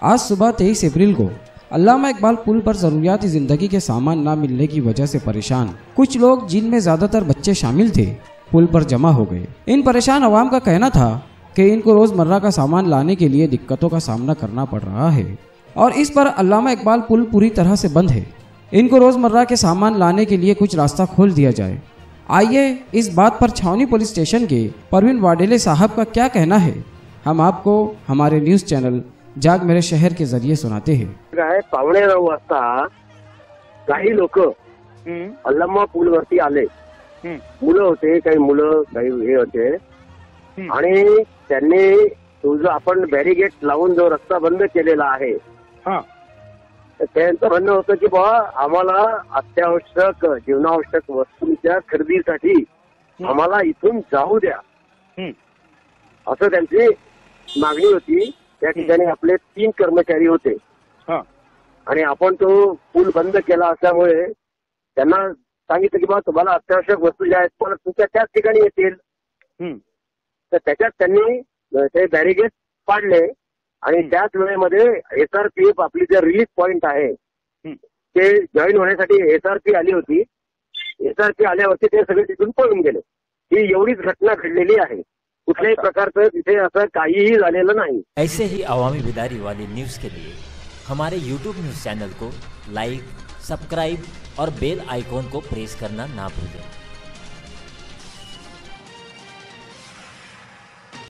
आज सुबह 23 अप्रैल को अल्लामा इकबाल पुल पर जरूरियाती जिंदगी के सामान न मिलने की वजह से परेशान कुछ लोग, जिनमें ज्यादातर बच्चे शामिल थे, पुल पर जमा हो गए। इन परेशान अवाम का कहना था कि इनको रोजमर्रा का सामान लाने के लिए दिक्कतों का सामना करना पड़ रहा है और इस पर अल्लामा इकबाल पुल पूरी तरह से बंद है। इनको रोजमर्रा के सामान लाने के लिए कुछ रास्ता खोल दिया जाए। आइए इस बात पर छावनी पुलिस स्टेशन के परवीन वाडेले साहब का क्या कहना है, हम आपको हमारे न्यूज चैनल जाग मेरे शहर के जरिए सुनाते हैं। 9:15 वाजता काही लोक अल्लामा पूल वरती आले। मुलं होते, काही मुलं, काही हे होते आणि त्यांनी तो जो आपण बॅरिगेट लावून जो रस्ता बंद केलेला आहे, त्यांचं म्हणणं होतं की बाबा आम्हाला अत्यावश्यक जीवनावश्यक वस्तूंच्या खरेदीसाठी आम्हाला इथून जाऊ द्या, असं त्यांची मागणी होती। त्या ठिकाणी आपले 3 कर्मचारी होते आणि आपण तो पूल बंद केला असल्यामुळे त्यांना सांगितलं की बाबा तुम्हाला अत्यावश्यक वस्तू ज्या आहेत पण तुमच्या त्याच ठिकाणी येतील। तर त्याच्यात त्यांनी ते बॅरिगेट पाडले आणि त्याच वेळेमध्ये SRPF आपली जे रिलीफ पॉइंट आहे ते जॉईन होण्यासाठी SRP आली होती। SRP आल्यावरती ते सगळे तिथून पळून गेले। ही एवढीच घटना घडलेली आहे, कुठल्याही प्रकारचं तिथे असं काहीही झालेलं नाही। ऐसे ही अवामी बेदारी वाली न्यूज के लिए हमारे YouTube न्यूज चैनल को लाइक, सब्सक्राइब और बेल आइकॉन को प्रेस करना ना भूलें।